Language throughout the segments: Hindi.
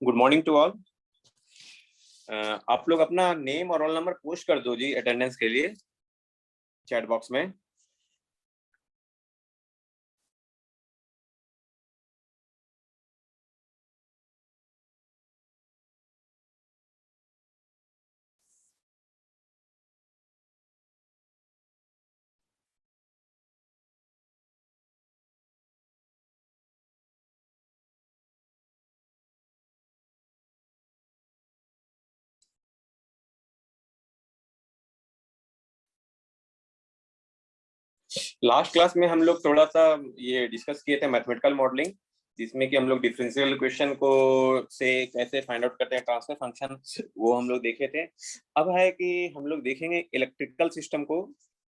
Good morning to all. आप लोग अपना नेम और रोल नंबर पोस्ट कर दो जी अटेंडेंस के लिए चैट बॉक्स में। लास्ट क्लास में हम लोग थोड़ा सा ये डिस्कस किए थे मैथमेटिकल मॉडलिंग, जिसमें कि हम लोग डिफरेंशियल इक्वेशन को से कैसे फाइंड आउट करते हैं, ट्रांसफर फंक्शन, वो हम लोग देखे थे। अब है कि हम लोग देखेंगे इलेक्ट्रिकल सिस्टम को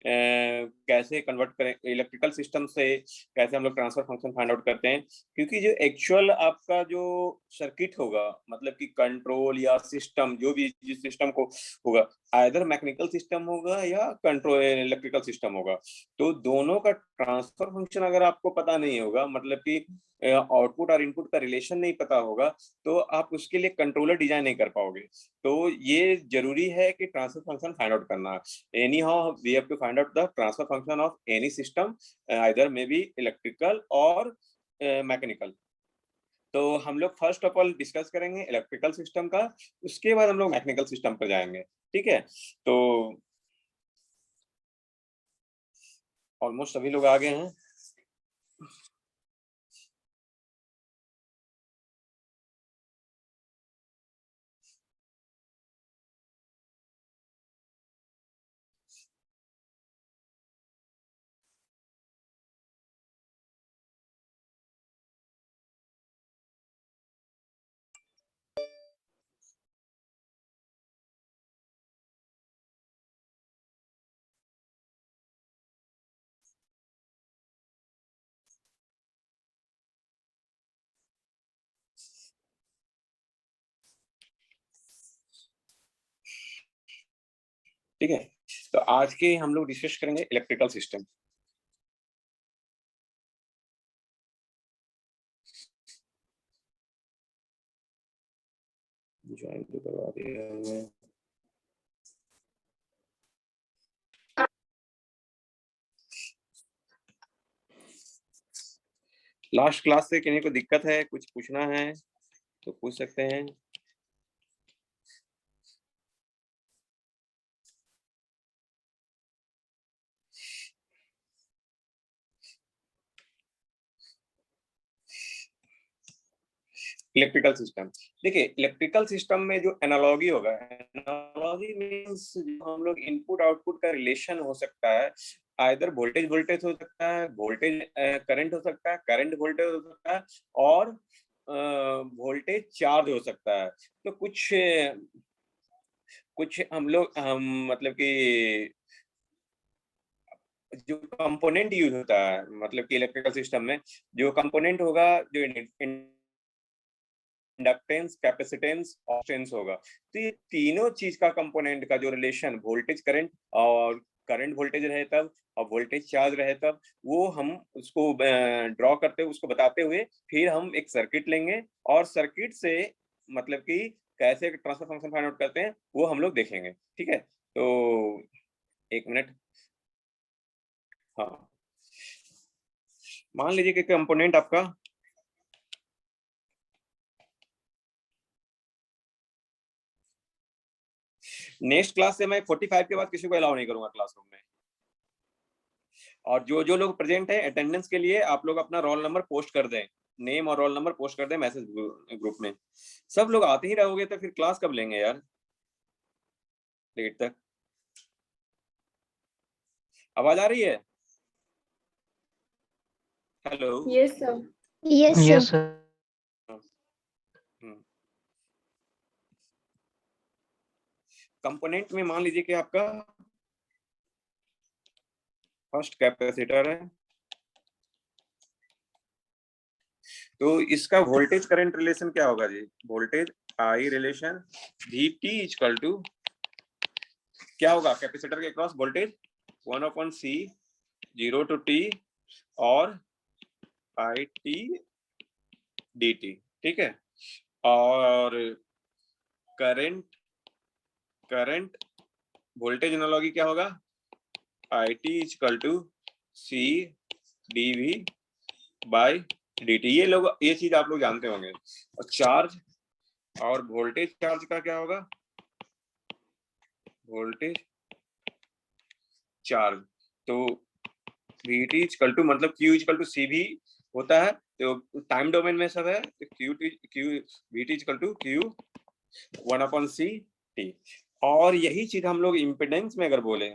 कैसे कन्वर्ट करें, इलेक्ट्रिकल सिस्टम से कैसे हम लोग ट्रांसफर फंक्शन फाइंड आउट करते हैं। क्योंकि जो एक्चुअल आपका जो सर्किट होगा, मतलब कि कंट्रोल या सिस्टम, जो भी जिस सिस्टम को होगा, आइदर मैकेनिकल सिस्टम होगा या कंट्रोल इलेक्ट्रिकल सिस्टम होगा, तो दोनों का ट्रांसफर फंक्शन अगर आपको पता नहीं होगा, मतलब कि आउटपुट और इनपुट का रिलेशन नहीं पता होगा, तो आप उसके लिए कंट्रोलर डिजाइन नहीं कर पाओगे। तो ये जरूरी है कि ट्रांसफर फंक्शन फाइंड आउट करना। Any how we have to find out the transfer function of any system, either may be electrical और मैकेनिकल। तो हम लोग फर्स्ट ऑफ ऑल डिस्कस करेंगे इलेक्ट्रिकल सिस्टम का, उसके बाद हम लोग मैकेनिकल सिस्टम पर जाएंगे। ठीक है, तो ऑलमोस्ट सभी लोग आ गए हैं। ठीक है, तो आज के हम लोग डिस्कस करेंगे इलेक्ट्रिकल सिस्टम। ज्वाइन तो करवा दिया है। लास्ट क्लास से किन्हीं को दिक्कत है, कुछ पूछना है तो पूछ सकते हैं। इलेक्ट्रिकल सिस्टम, देखिए इलेक्ट्रिकल सिस्टम में जो एनालॉजी होगा, एनालॉजी मींस हम लोग इनपुट आउटपुट का रिलेशन हो सकता है, आइदर वोल्टेज वोल्टेज हो सकता है, वोल्टेज करंट हो सकता है, करंट वोल्टेज हो सकता है, और वोल्टेज चार्ज हो सकता है। तो कुछ कुछ हम मतलब कि जो कंपोनेंट यूज होता है, मतलब कि इलेक्ट्रिकल सिस्टम में जो कंपोनेंट होगा, जो इंडक्टेंस, कैपेसिटेंस और स्ट्रेंथ होगा, तो ये तीनों चीज का कंपोनेंट का जो रिलेशन वोल्टेज करंट, और करंट वोल्टेज रहे तब और वोल्टेज चार्ज रहे तब, वो हम उसको ड्रॉ करते हुए, उसको बताते हुए फिर हम एक सर्किट लेंगे, और सर्किट से मतलब कि कैसे ट्रांसफर फंक्शन फाइंड आउट करते हैं वो हम लोग देखेंगे। ठीक है, तो एक मिनट। हाँ, मान लीजिए कि कंपोनेंट आपका, नेक्स्ट क्लास से मैं 45 के बाद किसी को अलाउ नहीं करूंगा क्लासरूम में। और जो जो लोग प्रेजेंट है अटेंडेंस के लिए, आप लोग अपना रोल नंबर पोस्ट कर दें, नेम और रोल नंबर पोस्ट कर दें मैसेज ग्रुप में। सब लोग आते ही रहोगे तो फिर क्लास कब लेंगे यार, लेट तक। आवाज आ रही है? Hello. Yes sir. Yes yes sir. Component में मान लीजिए कि आपका फर्स्ट कैपेसिटर है, तो इसका वोल्टेज करंट रिलेशन क्या होगा जी? Voltage I relation V T equal to क्या होगा? कैपेसिटर के cross voltage 1/c 0 to t और आई टी डी टी। ठीक है, और करंट वोल्टेज एनालॉगी क्या होगा, IT equal to C dV by dt। ये लोग, ये चीज आप लोग जानते होंगे। और चार्ज और वोल्टेज चार्ज का क्या होगा, वोल्टेज चार्ज। तो VT इक्वल टू मतलब Q इक्वल टू CV होता है, तो टाइम डोमेन में सब है, तो VT equal to Q 1/C T। और यही चीज हम लोग इम्पिडेंस में अगर बोले,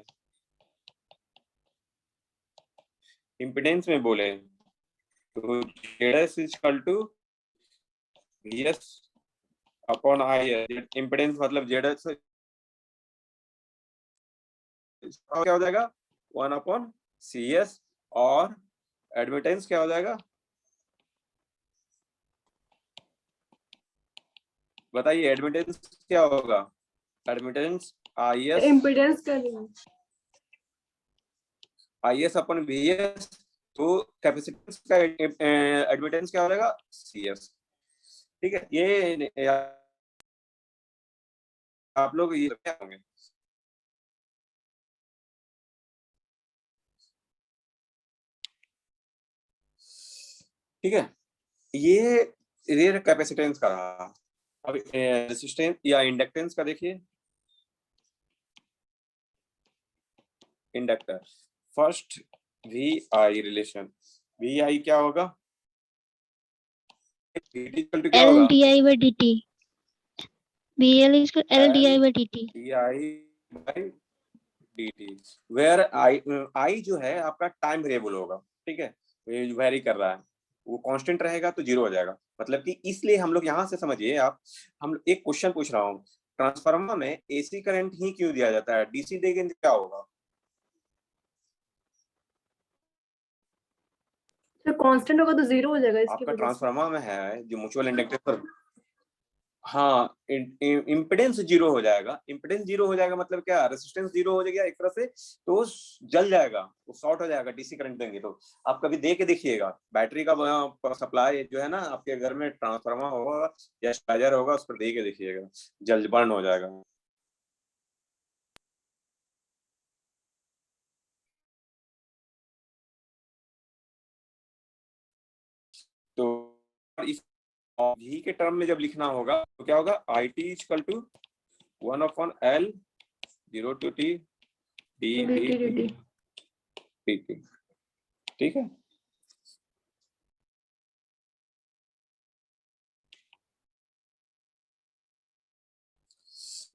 इम्पिडेंस में बोले तो ZS equal to VS upon I। Impedance मतलब ZS क्या हो जाएगा, 1/CS। और एडमिटेंस क्या हो जाएगा, बताइए एडमिटेंस क्या होगा, एडमिटेंस IS, इम्पीडेंस का IS अपन VS। तो कैपेसिटेंस का एडमिटेंस क्या हो जाएगा, CS। ठीक है, ये आप लोग ये क्या होंगे, ठीक है। ये कैपेसिटेंस का रहा। अब रेसिस्टेंस या इंडक्टेंस का देखिए, inductor first VI relation, VI क्या होगा, VT इक्वल टू क्या होगा, LDI/dt, VL is LDI/dt, LDI/dt, where I जो है आपका टाइम वेरिएबल होगा, ठीक है, वेरी कर रहा है, वो कांस्टेंट रहेगा तो जीरो हो जाएगा। मतलब कि इसलिए हम लोग यहाँ से समझिए आप, हम एक क्वेश्चन पूछ रहा हूँ, ट्रांसफार्मर में AC करंट ही क्यों दिया जाता है, DC देंगे तो क्या होगा, तो कांस्टेंट होगा तो जीरो हो जाएगा इसकी आपका वजह से। ट्रांसफार्मर में है जो म्यूचुअल इंडक्टेंस पर, हाँ इम्पिडेंस जीरो हो जाएगा। इम्पिडेंस जीरो हो जाएगा मतलब क्या, रेजिस्टेंस जीरो हो जाएगा एक तरह से, तो जल जाएगा, वो शॉर्ट हो जाएगा DC करंट देंगे तो। आप कभी दे के देखिएगा, बैटरी का सप्लाई जो है ना आपके घर में, ट्रांसफार्मर होगा या स्टेबलाइजर होगा, उस पर दे के देखिएगा, जल्द बर्न हो जाएगा। तो इस V के टर्म में जब लिखना होगा तो क्या होगा, IT equal to 1/L 0 to T dV dt। ठीक है,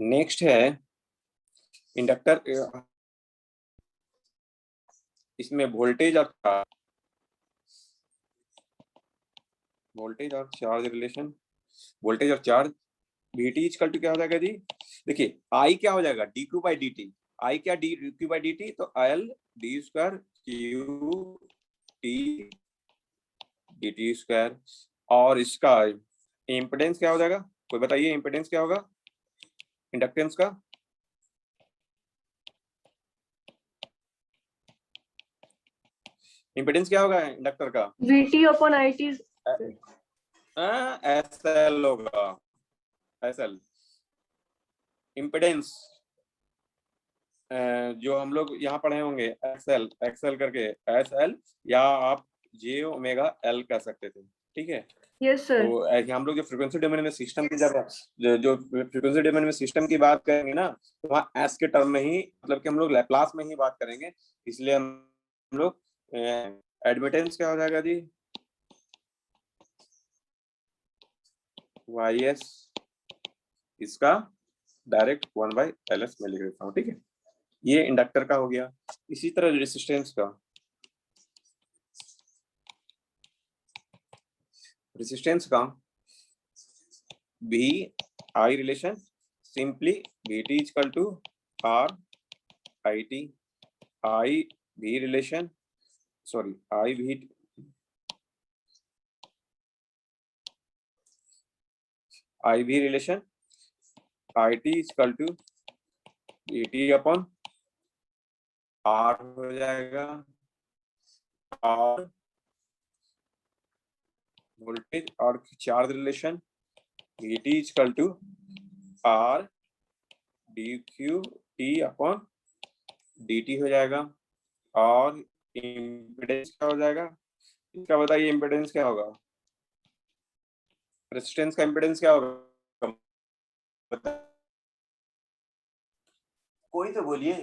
नेक्स्ट है इंडक्टर। इसमें वोल्टेज और चार्ज रिलेशन, वोल्टेज और चार्ज, VT इक्वल टू क्या हो जाएगा जी, देखिए I क्या हो जाएगा, dQ/dt। I क्या, dQ/dt, तो L d² Q T dt²। और इसका इम्पिडेंस क्या हो जाएगा, कोई बताइए इम्पिडेंस क्या होगा, इंडक्टेंस का, इम्पिडेंस क्या होगा इंडक्टर का, VT/IT। SL होगा, SL। इम्पिडेंस जो हम लोग यहाँ पढ़े होंगे, XL करके, SL, या आप J⍵L कह सकते थे, ठीक है। Yes sir. तो हम लोग जो फ्रीक्वेंसी डोमेन में सिस्टम की, जब जो फ्रीक्वेंसी डोमेन में सिस्टम की बात करेंगे ना, तो वहाँ एस के टर्म में ही, मतलब कि हम लोग लैप्लास में ही बात करेंगे। इसलिए हम लोग एडमिटेंस क्या हो जाएगा जी, YS, इसका डायरेक्ट 1/LS में लिख देता हूँ, ठीक है। ये इंडक्टर का हो गया। इसी तरह रेसिस्टेंस का, VI relation, simply VT equal to RIT। IV relation, sorry IV relation, IT equal to VT upon R हो जाएगा। और वोल्टेज और charge relation, VT equal to R dq t upon dt हो जाएगा। और इम्पीडेंस क्या हो जाएगा, इसका बताइए इम्पीडेंस क्या होगा, रेजिस्टेंस का इम्पीडेंस क्या होगा, कोई तो बोलिए।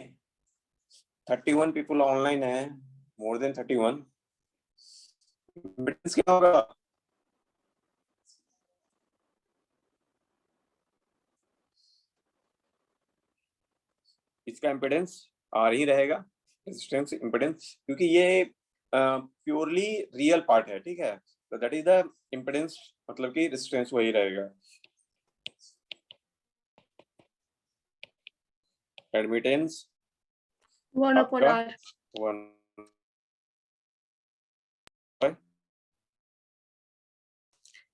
31 पीपल ऑनलाइन है, मोर देन 31। इम्पीडेंस क्या होगा, इसका इम्पीडेंस आर ही रहेगा, रेजिस्टेंस इम्पीडेंस, क्योंकि ये प्योरली रियल पार्ट है, ठीक है। तो दैट इज द इम्पीडेंस, मतलब कि रेजिस्टेंस वही रहेगा। एडमिटेंस 1 upon आपका R। 1।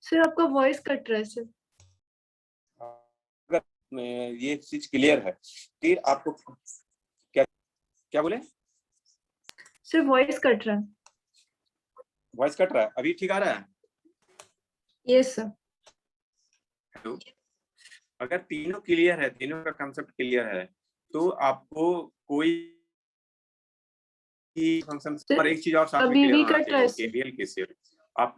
सर आपका वॉइस कट रहा है सर। ये चीज क्लियर है, फिर आपको क्या क्या बोले, सर वॉइस कट रहा है। वॉइस कट रहा है, अभी ठीक आ रहा है। Yes sir. हेलो, अगर तीनों क्लियर है, तीनों का कंसेप्ट क्लियर है, तो आपको कोई फंक्शन और एक चीज और साथ में अभी क्लियर भी होना कट रहा है चाहिए, सर। KVL KCL. आप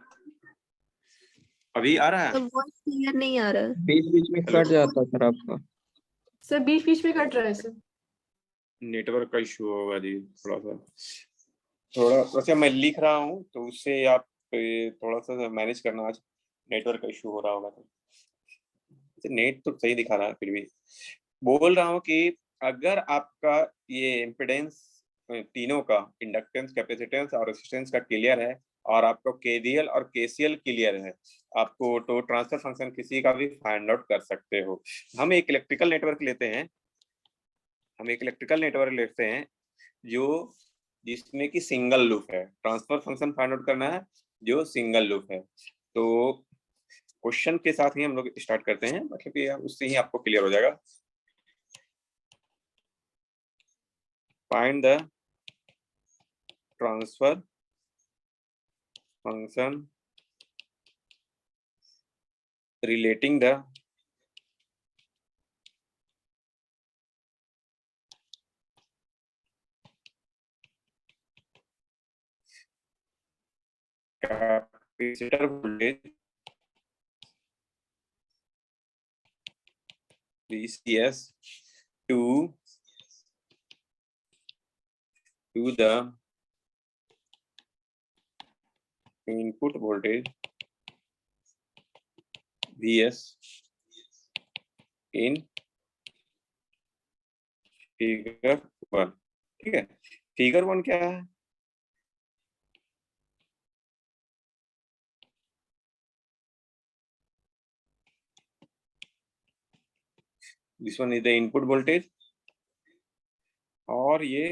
अभी आ रहा है, सब वॉइस क्लियर नहीं आ रहा है। बीच बीच में हेलो? कट जाता है सर आपका। सर बीच बीच में कट रहा है सर। नेटवर्क का इशू होगा जी, थोड़ा वैसे मैं लिख रहा हूँ, तो उससे आप थोड़ा सा मैनेज करना, आज नेटवर्क का इशू हो रहा होगा। तो नेट तो सही दिखा रहा है, फिर भी बोल रहा हूँ कि अगर आपका ये इम्पिडेंस तीनों का, इंडक्टेंस, कैपेसिटेंस और रेजिस्टेंस का क्लियर है, और आपको केवीएल और केसीएल क्लियर है, आपको तो ट्रांसफर फंक्शन किसी का भी फाइंड आउट कर सकते हो। हम एक इलेक्ट्रिकल नेटवर्क लेते हैं, जो जिसमें कि सिंगल लूप है, ट्रांसफर फंक्शन फाइंड आउट करना है जो सिंगल लूप है। तो क्वेश्चन के साथ ही हम लोग स्टार्ट करते हैं, मतलब कि उससे ही आपको क्लियर हो जाएगा। Find the transfer function relating the capacitor voltage VCS to the input voltage VS in figure 1। ठीक है, फिगर 1 क्या है, this one is the input voltage, और ये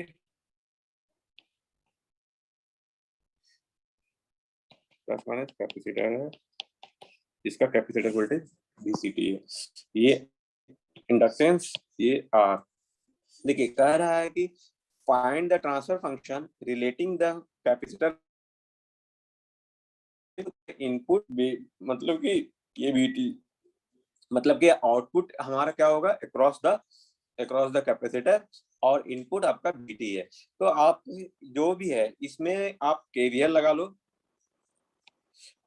प्लस माइनस कैपेसिटर है, इसका कैपेसिटर वोल्टेज VCT है, ये इंडक्टेंस, ये R। देखिए कह रहा है कि find the transfer function relating the capacitor input, मतलब कि ये VT, मतलब कि आउटपुट हमारा क्या होगा, अक्रॉस द कैपेसिटर, और इनपुट आपका VT है। तो आप जो भी है इसमें आप केवीएल लगा लो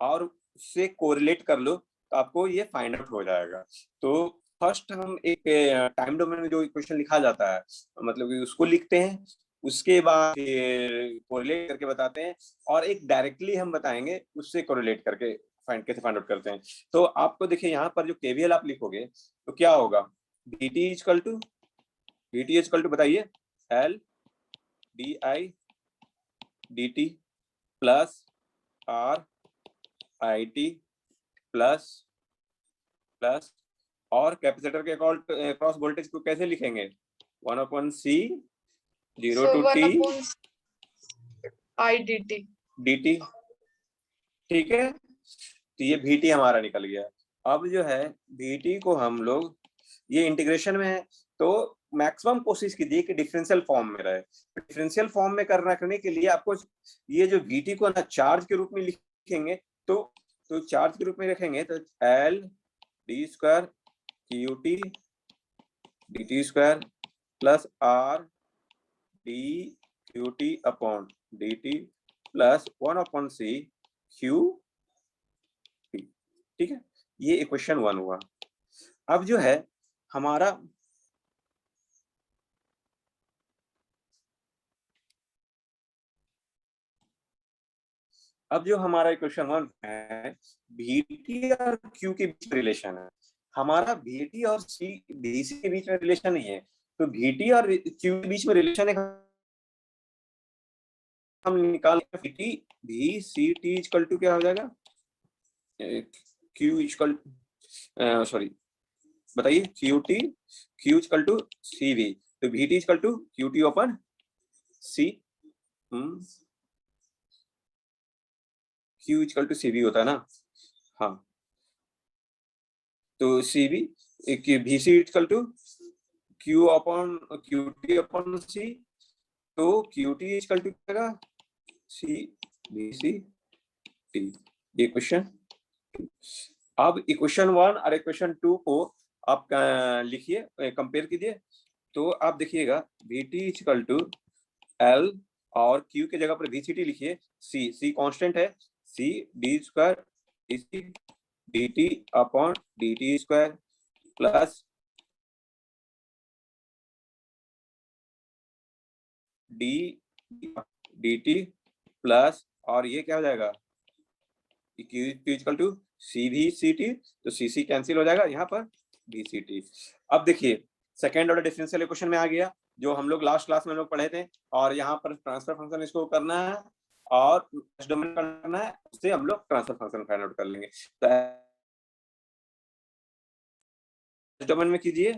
और उससे कोरिलेट कर लो, तो आपको ये फाइंड आउट हो जाएगा। तो फर्स्ट हम एक टाइम डोमेन में जो इक्वेशन लिखा जाता है, मतलब कि उसको लिखते हैं, उसके बाद कोरिलेट करके बताते हैं, और एक डायरेक्टली हम बताएंगे उससे कोरिलेट करके कैसे फाइंड आउट करते हैं। तो आपको देखिए यहाँ पर जो केवीएल आप लिखोगे तो क्या होगा, VT इक्वल टू बताइए L DI DT plus R IT plus और कैपेसिटर के क्रॉस वोल्टेज को कैसे लिखेंगे, 1/C 0 to T IDT, ठीक है। तो ये VT हमारा निकल गया। अब जो है VT को हम लोग, ये इंटीग्रेशन में है, तो मैक्सिमम कोशिश कीजिए कि डिफरेंशियल फॉर्म में रहे। डिफरेंशियल फॉर्म में करने के लिए आपको ये जो VT को ना चार्ज के रूप में लिखेंगे, तो चार्ज के रूप में रखेंगे तो L D square Q T D T square plus R D Q T upon D T plus 1/c Q T. ठीक है, ये इक्वेशन 1 हुआ। अब जो है हमारा इक्वेशन 1 है, VT और Q के बीच में रिलेशन है। हमारा VT और VC के बीच में रिलेशन नहीं है, तो VT और Q के बीच में रिलेशन है, हम निकाल VT VCT इक्वल टू क्या हो जाएगा, Q इक्वल सॉरी बताइए, Q इक्वल टू CV, तो VT equal to QT open C, Q equal to CV होता है ना, हाँ, तो CV VC equal to Q upon QT upon C, तो QT इक्वल टू क्या होगा, C VC T। ये क्वेश्चन। अब इक्वेशन 1 और इक्वेशन 2 को आप लिखिए, कंपेयर कीजिए, तो आप देखिएगा VT इक्वल टू L और Q के जगह पर VCT लिखिए, C कांस्टेंट है, C D square dt upon dt square plus dt plus, और ये क्या हो जाएगा, इक्वल टू CVCT, तो CC कैंसिल हो जाएगा यहाँ पर VCT। अब देखिए सेकेंड ऑर्डर डिफरेंशियल इक्वेशन में आ गया, जो हम लोग लास्ट क्लास में हम लोग पढ़े थे, और यहाँ पर ट्रांसफर फंक्शन इसको करना है और डोमेन करना है, उससे हम लोग ट्रांसफर फंक्शन फाइंड आउट कर लेंगे। तो डोमेन में कीजिए,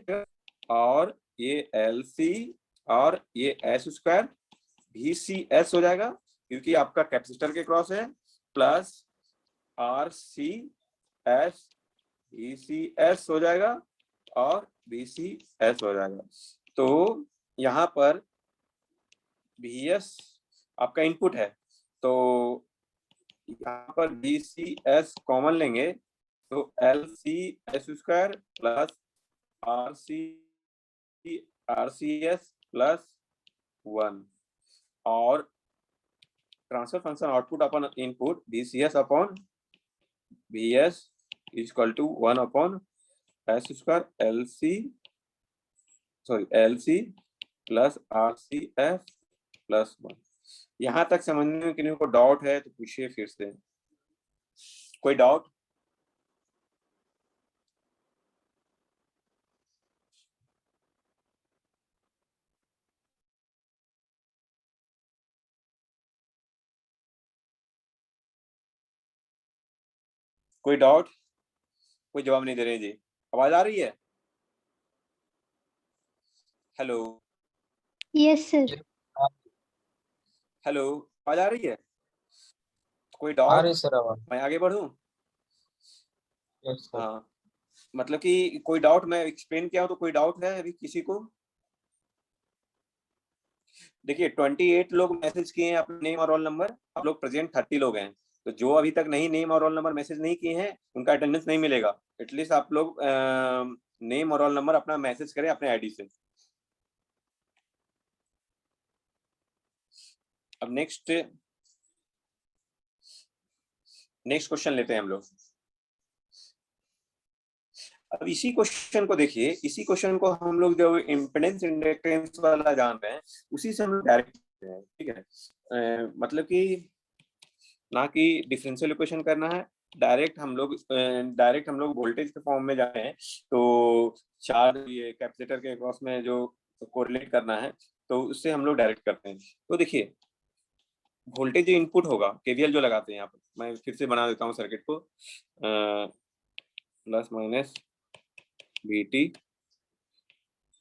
और ये LC और ये S स्क्वायर VCS हो जाएगा, क्योंकि आपका कैपेसिटर के क्रॉस है, प्लस RCS VCS हो जाएगा और VCS हो जाएगा। तो यहाँ पर VS आपका इनपुट है, तो यहाँ पर VCS कॉमन लेंगे, तो LCS square plus RCS plus 1, और transfer function output upon input VCS upon VS equal to 1 upon S square LC plus RCS plus 1। यहाँ तक समझने में किसी को डाउट है तो पूछिए फिर से, कोई डाउट? कोई डाउट? कोई जवाब नहीं दे रहे जी। आवाज आ रही है? Hello yes sir. हेलो, आवाज आ रही है? कोई आ डाउट? रही सर आवाज। मैं आगे बढ़ूं? Yes sir. हाँ, मतलब कि कोई डाउट मैं एक्सप्लेन किया हूं तो कोई डाउट है अभी किसी को? देखिए 28 लोग मैसेज किए हैं अपने नेम और रोल नंबर, आप लोग प्रेजेंट 30 लोग हैं, तो जो अभी तक नहीं नेम और रोल नंबर मैसेज नहीं किए हैं उनका अटेंडेंस नहीं मिलेगा। एटलीस्ट आप लोग नेम और रोल नंबर अपना मैसेज करें अपने आईडी से। अब नेक्स्ट क्वेश्चन लेते हैं हम लोग। अब इसी क्वेश्चन को देखिए, इसी क्वेश्चन को हम लोग जो इम्पीडेंस इंडक्टेंस वाला जान रहे हैं उसी से हम लोग डायरेक्ट, ठीक है, मतलब कि ना कि डिफरेंशियल इक्वेशन करना है, डायरेक्ट हम लोग वोल्टेज के फॉर्म में जा रहे हैं, तो चार्ज ये कैपेसिटर के क्रॉस में जो कोरिलेट करना है, तो उससे हम लोग डायरेक्ट करते हैं। तो देखिए वोल्टेज जो इनपुट होगा, केवीएल जो लगाते हैं यहाँ पर, मैं फिर से बना देता हूँ सर्किट को, plus minus VT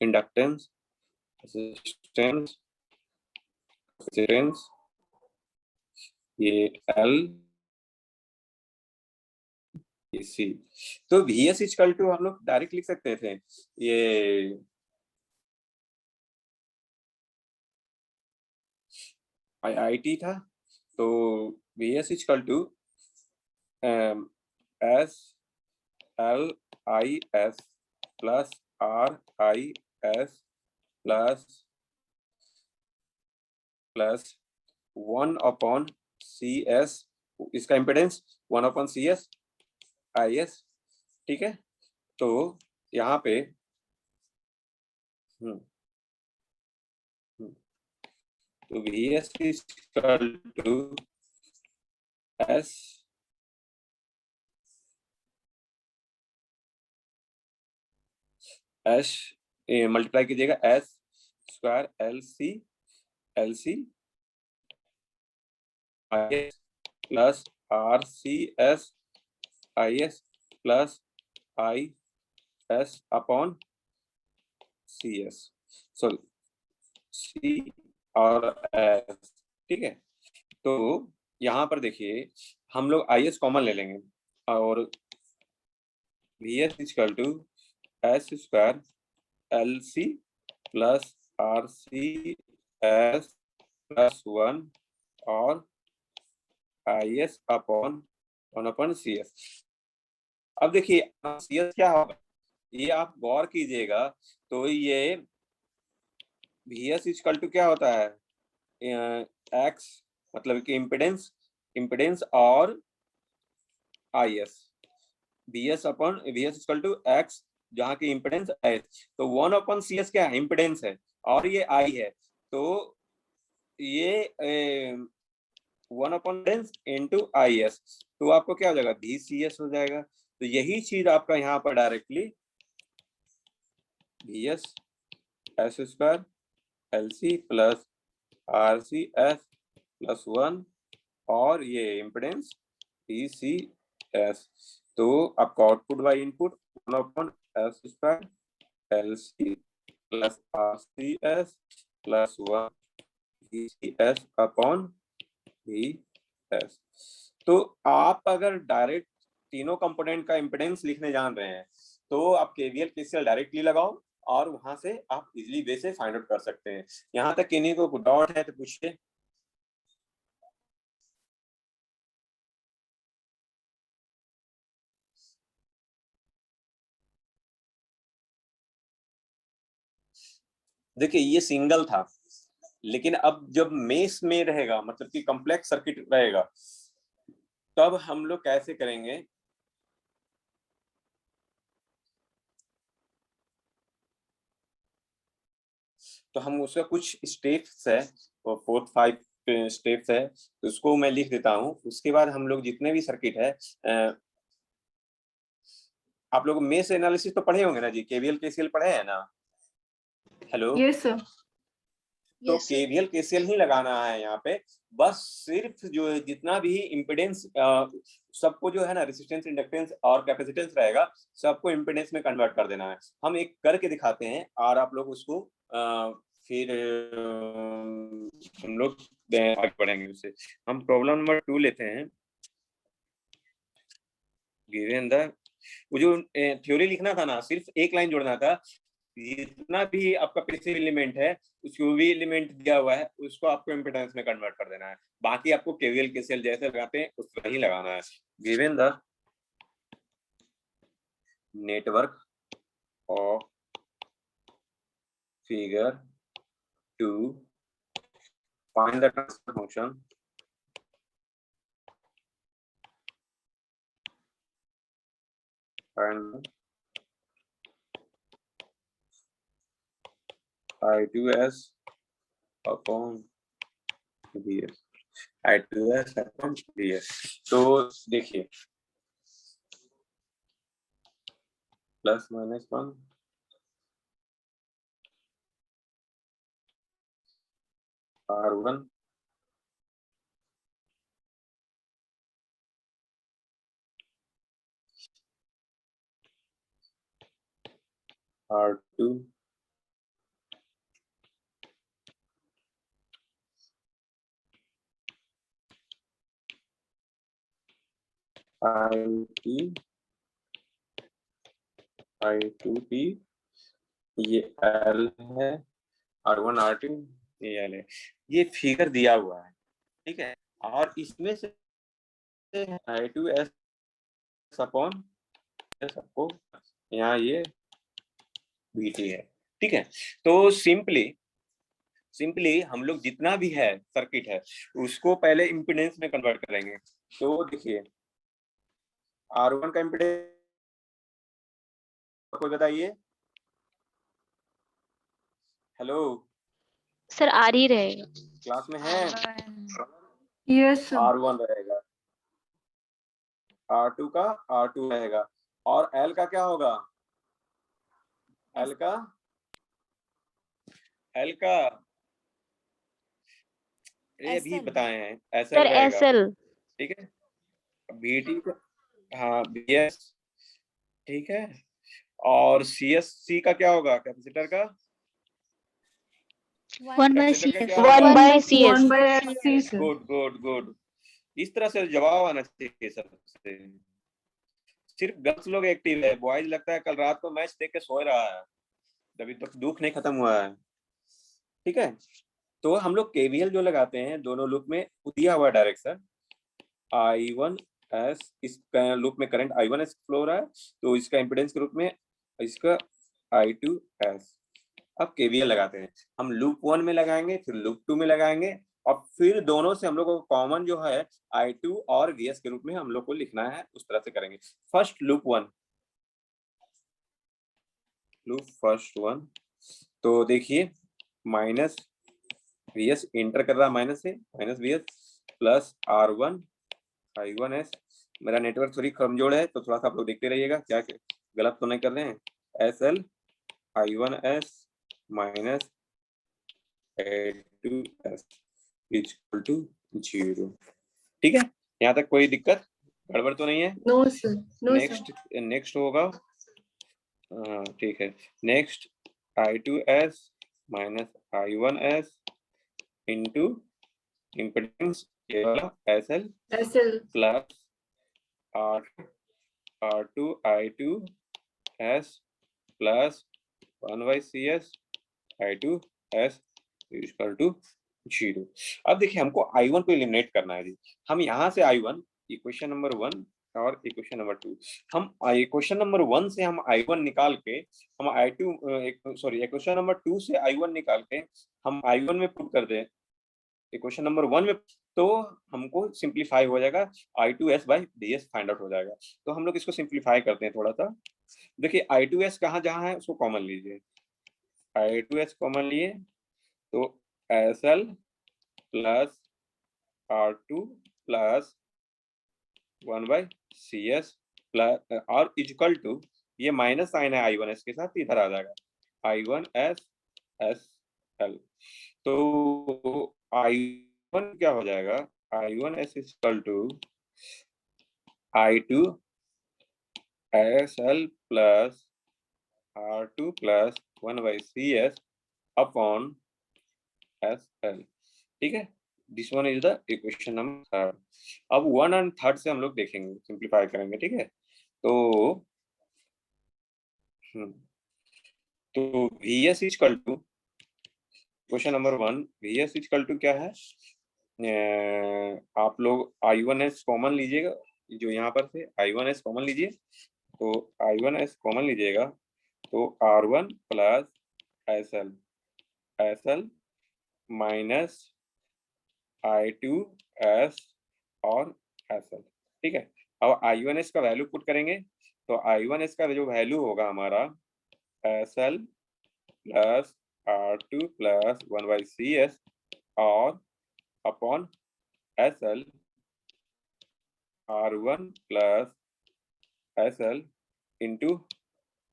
inductance resistance ये L C, तो VS इक्वल टू हम लोग डायरेक्ट लिख सकते थे, ये IT था, तो VS equal to S L I S plus R I S plus 1/CS, इसका इम्पिडेंस 1/CS आई एस। ठीक है, तो यहाँ पे तो VS is equal to S multiply कीजिएगा S square LC IS plus RCS IS plus IS upon CS, sorry C और S। ठीक है, तो यहाँ पर देखिए हम लोग IS कॉमन ले लेंगे और VS equal to S square LC plus RCS plus 1 और IS अपॉन 1/CS। अब देखिए CS क्या होगा, ये आप गौर कीजिएगा, तो ये VS इक्वल टू क्या होता है, X मतलब कि इम्पिडेंस और IS, VS equal to X जहाँ की इम्पिडेंस है, तो 1/CS क्या है, इम्पिडेंस है और ये I है, तो ये 1/10 इंटू IS, तो आपको क्या हो जाएगा, VCS हो जाएगा। तो यही चीज आपका यहाँ पर directly VS S square LC plus RCS plus 1 और ये इम्पिडेंस VCS, तो आपका output by input 1/S square LC plus RCS plus 1 VCS upon VS। तो आप अगर डायरेक्ट तीनों कंपोनेंट का इम्पिडेंस लिखने जान रहे हैं तो आप KVL KCL डायरेक्टली लगाओ और वहां से आप इजीली वे से फाइंड आउट कर सकते हैं। यहाँ तक किन्हीं को डाउट है तो पूछिए। देखिए ये सिंगल था, लेकिन अब जब मेश में रहेगा मतलब कि कॉम्प्लेक्स सर्किट रहेगा, तब हम लोग कैसे करेंगे, तो हम उसका कुछ स्टेप्स है, 4-5 स्टेप्स है, तो उसको मैं लिख देता हूँ। उसके बाद हम लोग जितने भी सर्किट है, आप लोग मेश एनालिसिस तो पढ़े होंगे ना जी, KVL KCL पढ़े हैं ना? Hello, yes sir. तो KVL KCL ही लगाना है यहाँ पे, बस सिर्फ जो है जितना भी इम्पिडेंस सबको जो है ना, रेजिस्टेंस इंडक्टेंस और कैपेसिटेंस रहेगा, सबको इम्पिडेंस में कन्वर्ट कर देना है। हम एक करके दिखाते हैं और आप लोग उसको फिर हम लोग आगे बढ़ेंगे उससे। हम प्रॉब्लम नंबर 2 लेते हैं। गिवन द, वो जो थ्योरी लिखना था ना, सिर्फ एक लाइन जोड़ना था, जितना भी आपका पैसिव एलिमेंट है, जो भी एलिमेंट दिया हुआ है उसको आपको इम्पिडेंस में कन्वर्ट कर देना है। बाकी आपको KVL KCL जैसे लगाते हैं उस तरह ही लगाना है। Given the network of figure 2, find the transfer function and I2S upon DS, I2S upon DS। तो देखिए plus minus 1 R1 R2 I2T, ये L है, R1 R2 ये L है। ये फिगर दिया हुआ है, ठीक है, और इसमें से I2S अपॉन आपको यहाँ ये VT है, ठीक है। तो सिंपली हम लोग जितना भी है सर्किट है उसको पहले इम्पीडेंस में कन्वर्ट करेंगे। तो देखिए R1 का इम्पीडेंस कोई बताइए। हेलो, सर आर ही रहेगा। क्लास में है? Yes sir. R1 रहेगा, R2 का R2 रहेगा, और L का क्या होगा? L का ये अभी बताए हैं, SL सर रहेगा, SL। ठीक है। VT का, हाँ VS, ठीक है। और CSC का क्या होगा? कैपेसिटर का 1/CS। 1/CS। 1/SC sir. Good good good. इस तरह से जवाब आना चाहिए सबसे। सिर्फ गर्ल्स लोग एक्टिव है, बॉयज लगता है कल रात को मैच देख के सो रहा है, अभी तक दुख नहीं खत्म हुआ है, ठीक है। तो हम लोग केवीएल जो लगाते हैं दोनों लूप में, दिया हुआ डायरेक्शन I1S, इस लूप में करंट I1S फ्लो हो रहा है, तो इसका इंपेडेंस के रूप में इसका I2S। अब केवीएल लगाते हैं, हम लूप 1 में लगाएंगे, फिर लूप 2 में लगाएंगे, और फिर दोनों से हम लोग को कॉमन जो है I2 और VS के रूप में हम लोग को लिखना है, उस तरह से करेंगे। फर्स्ट लूप 1, फर्स्ट 1, तो देखिए माइनस VS इंटर कर रहा है माइनस से, minus VS plus R1 I1S। मेरा नेटवर्क थोड़ी कमजोर है तो थोड़ा सा आप लोग देखते रहिएगा, क्या गलत तो नहीं कर रहे हैं। SL I1S minus A2S equal to 0, ठीक है। यहाँ तक कोई दिक्कत गड़बड़ तो नहीं है? No sir, no sir. Next होगा, ठीक है। Next I2S minus I1S into impedance ये वाला SL SL plus R2 I2S plus 1/CS I2S equal to 0। अब देखिए हमको I1 को एलिमिनेट करना है जी। हम यहाँ से I1 इक्वेशन नंबर 1 और इक्वेशन नंबर 2, हम इक्वेशन नंबर 1 से हम I1 निकाल के हम इक्वेशन नंबर 2 से I1 निकाल के हम I1 में पुट कर दें इक्वेशन नंबर 1 में, तो हमको सिंप्लीफाई हो जाएगा, I2S by DS find out हो जाएगा। तो हम लोग इसको सिंप्लीफाई करते हैं थोड़ा सा। देखिए I2S जहाँ है उसको कॉमन लीजिए, I2S कॉमन लिए तो SL plus R2 plus 1/CS plus और इक्वल टू, ये माइनस साइन है I1S के साथ, इधर आ जाएगा I1S SL। तो I1 क्या हो जाएगा? I1S equal to I2 SL plus R2 plus 1/CS upon SL, ठीक है। This one is the equation number 3। अब 1 और 3 से हम लोग देखेंगे, सिंप्लीफाई करेंगे, ठीक है। तो VS equal to, question number 1, VS equal to क्या है? आप लोग I1S कॉमन लीजिएगा, जो यहाँ पर थे I1S कॉमन लीजिए, तो I1S कॉमन लीजिएगा तो R1 plus SL minus I2S और SL, ठीक है। अब I1S का वैल्यू पुट करेंगे, तो I1S का जो वैल्यू होगा हमारा SL plus R2 plus 1/CS और upon SL R1 plus SL into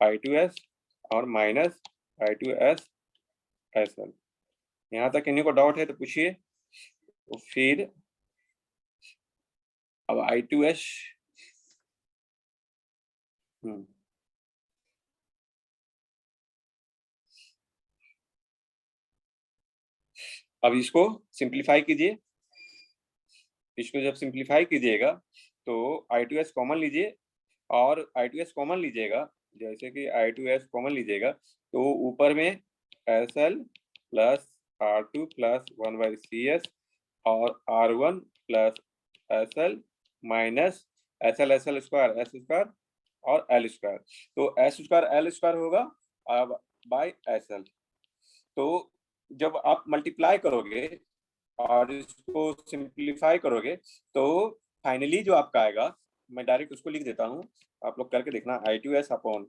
I2S और माइनस I2S SL। यहाँ तक किन्हीं को डाउट है तो पूछिए। तो फिर अब I2S अब इसको सिंप्लीफाई कीजिए, इसको जब सिंप्लीफाई कीजिएगा तो I2S कॉमन लीजिए, और I2S कॉमन लीजिएगा, जैसे कि I2S कॉमन लीजिएगा तो ऊपर में SL plus R2 plus 1/CS और R1 plus SL minus SL square S square और एल स्क्वायर। तो एस स्क्वायर एल स्क्वायर होगा बाय एस एल। तो जब आप मल्टीप्लाई करोगे और इसको सिंप्लीफाई करोगे तो फाइनली जो आपका आएगा, मैं डायरेक्ट उसको लिख देता हूँ, आप लोग करके देखना। I two S upon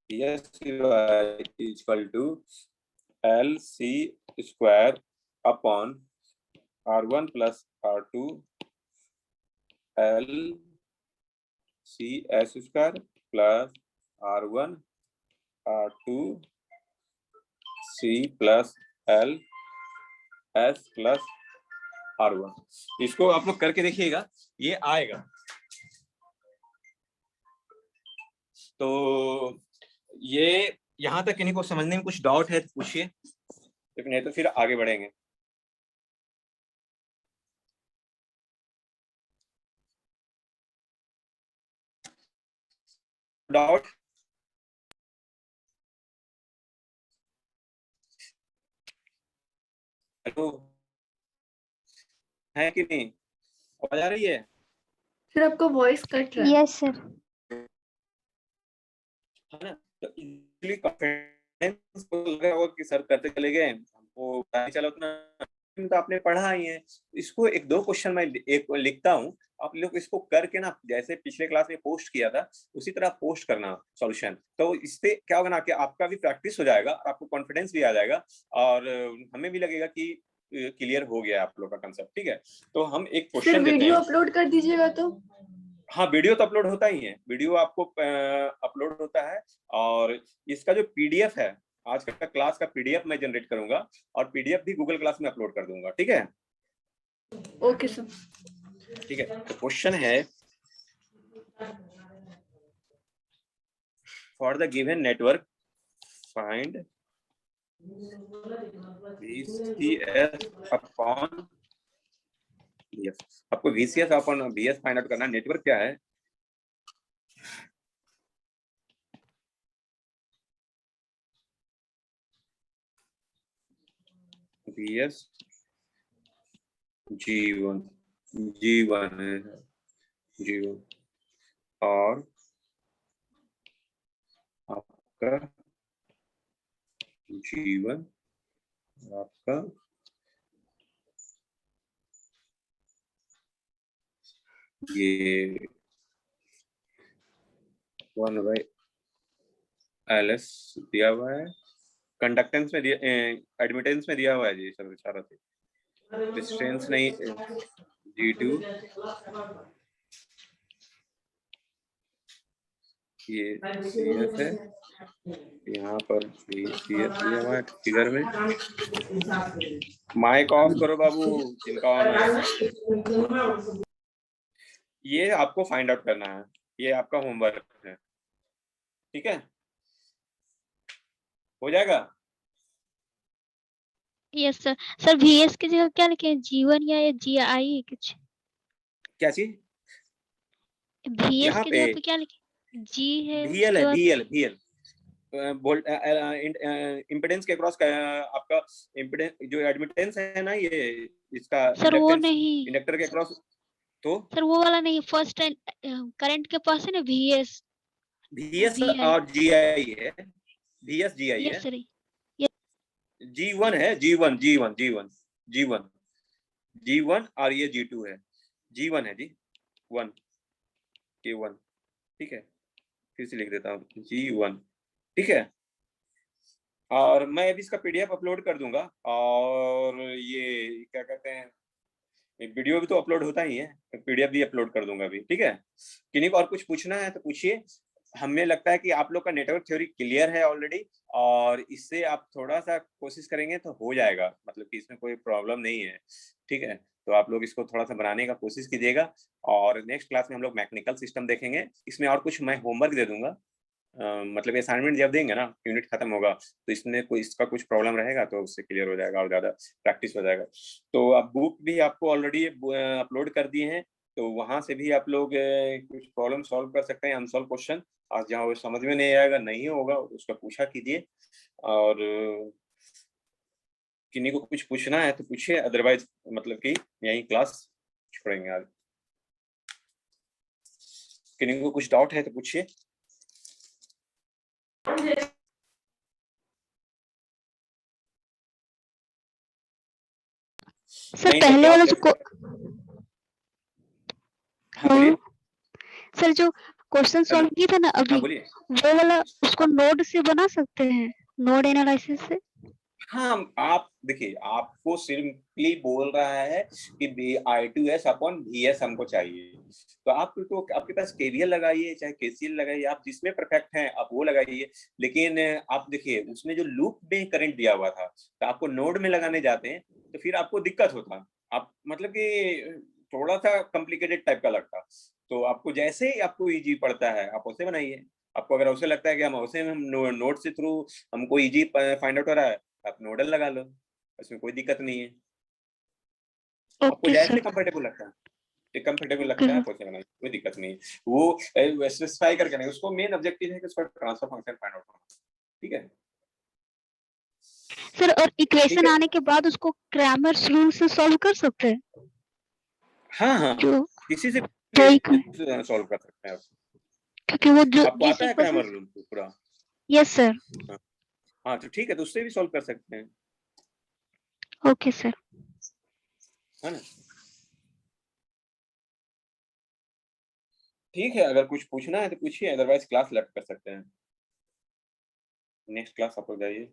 S equal to L C square upon R1 plus R2 L C S square plus R1 R2 C plus L S plus R1। इसको आप लोग करके देखिएगा, ये आएगा। तो ये यहां तक किन्हीं को समझने में कुछ डाउट है तो पूछिए, लेकिन नहीं तो फिर आगे बढ़ेंगे। डाउट हेलो है कि नहीं, आवाज आ रही है? फिर आपका वॉइस कट रहा है। Yes sir. है ना? तो इजीली कॉन्फिडेंस को लगा होगा कि सर करते चले गए, हमको पता नहीं चला उतना, तो आपने पढ़ा ही है। इसको एक दो क्वेश्चन मैं एक लिखता हूँ, आप लोग इसको करके ना जैसे पिछले क्लास में पोस्ट किया था उसी तरह पोस्ट करना सॉल्यूशन। तो इससे क्या होगा ना कि आपका भी प्रैक्टिस हो जाएगा, आपको कॉन्फिडेंस भी आ जाएगा और हमें भी लगेगा कि क्लियर हो गया आप लोग का कंसेप्ट। ठीक है, तो हम एक फिर क्वेश्चन देते वीडियो हैं। अपलोड कर दीजिएगा तो। हाँ, वीडियो तो अपलोड होता ही है, वीडियो आपको अपलोड होता है। और इसका जो पीडीएफ है, आज का क्लास का पीडीएफ मैं जनरेट करूंगा और पीडीएफ भी गूगल क्लास में अपलोड कर दूंगा। ठीक है? Okay sir. ठीक है, तो क्वेश्चन है for the given network find VCS upon BS। आपको VCS upon BS find out करना। नेटवर्क क्या है? BS G1 है G1 और आपका G1 आपका ये 1/LS दिया हुआ है, कंडक्टेंस में दिया, एडमिटेंस में दिया हुआ है जी सर, इशारा थे, डिस्टेंस नहीं, G2 ये CS है, यहाँ पर CS दिया हुआ है फिगर में। माइक ऑफ करो बाबू, जिनका ऑन है। ये आपको फाइंड आउट करना है, ये आपका होमवर्क है। ठीक है, हो जाएगा? Yes sir. सर VS की जगह क्या लिखे, G1 या GI कुछ? क्या चीज? VS यहाँ की पे जगह पे क्या लिखे? G है VL उसके है, बाद VL इम्पिडेंस के क्रॉस आपका इम्पिडेंस जो एडमिटेंस है ना, ये इसका सर वो इंडक्टेंस नहीं इंडक्टर के क्रॉस। तो सर, वो वाला नहीं, फर्स्ट करंट के पास है ना VS VS VI। और GI है, VS GI है, यस सर। G1 है, G1 और ये G2 है, G1 है जी, 1 K1। ठीक है, फिर से लिख देता हूँ G1। ठीक है, और मैं अभी इसका पीडीएफ अपलोड कर दूंगा और ये क्या कहते हैं, वीडियो भी तो अपलोड होता ही है, पीडीएफ भी अपलोड कर दूंगा अभी। ठीक है, किन्हीं को और कुछ पूछना है तो पूछिए। हमें लगता है कि आप लोग का नेटवर्क थ्योरी क्लियर है ऑलरेडी, और इससे आप थोड़ा सा कोशिश करेंगे तो हो जाएगा, मतलब कि इसमें कोई प्रॉब्लम नहीं है। ठीक है, तो आप लोग इसको थोड़ा सा बनाने का कोशिश कीजिएगा। और नेक्स्ट क्लास में हम लोग मैकेनिकल सिस्टम देखेंगे, इसमें और कुछ मैं होमवर्क दे दूंगा। मतलब असाइनमेंट जब देंगे ना, यूनिट खत्म होगा, तो इसमें कोई इसका कुछ प्रॉब्लम रहेगा तो उससे क्लियर हो जाएगा और ज़्यादा प्रैक्टिस हो जाएगा। तो अब बुक भी आपको ऑलरेडी अपलोड कर दिए हैं, तो वहाँ से भी आप लोग कुछ प्रॉब्लम सॉल्व कर सकते हैं, अनसॉल्व क्वेश्चन। और जहाँ वो समझ में नहीं आएगा, नहीं होगा, उसका पूछा कीजिए। और किन्हीं को कुछ पूछना है तो पूछिए, अदरवाइज मतलब कि यही क्लास छोड़ेंगे आज। किन्हीं को कुछ डाउट है तो पूछिए। सर नहीं तो पहले वाला क्लास जो हाँ बोलिए। सर जो क्वेश्चन हेलो सॉल्व किए थे ना हाँ अभी, बोलिए। वो वाला उसको नोड से बना सकते हैं, नोड एनालिसिस से। हाँ आप देखिए, आपको सिंपली बोल रहा है कि I2S अपॉन VS हमको चाहिए, तो आप तो आपके पास KVL लगाइए चाहे KCL लगाइए, आप जिसमें परफेक्ट हैं आप वो लगाइए। लेकिन आप देखिए उसमें जो लूप में करंट दिया हुआ था, तो आपको नोड में लगाने जाते हैं तो फिर आपको दिक्कत होता, आप मतलब कि थोड़ा सा कॉम्प्लिकेटेड टाइप का लगता। तो आपको जैसे ही आपको इजी पड़ता है आप उसे बनाइए। आपको अगर उसे लगता है कि हम उसे हम नोट से थ्रू हमको इजी फाइंड आउट हो रहा है, आप नोडल लगा लो, इसमें कोई दिक्कत नहीं है। आपको ओके जैसे सर। कंफर्टेबल लगता है, कंफर्टेबल ओके लगता है सर। आप उसे बनाइए, कोई दिक्कत नहीं है। वो स्पेसिफाई करके नहीं, उसको मेन ऑब्जेक्टिव है कि उसका ट्रांसफर फंक्शन फाइंड आउट करना। ठीक है सर और ठीक इक्वेशन है। आने के बाद उसको क्रैमर्स रूल से सॉल्व कर सकते हैं, हाँ हाँ जो किसी से जो सॉल्व कर सकते हैं आप। क्योंकि वो जो आपको जिस आता है इक्वेशन। ग्रामर रूल पूरा? Yes sir. हाँ हाँ तो ठीक है, तो उससे भी सॉल्व कर सकते हैं, ओके सर। है ना। ठीक है, अगर कुछ पूछना है तो पूछिए, अदरवाइज क्लास लेफ्ट कर सकते हैं। नेक्स्ट क्लास आप लोग जाइए।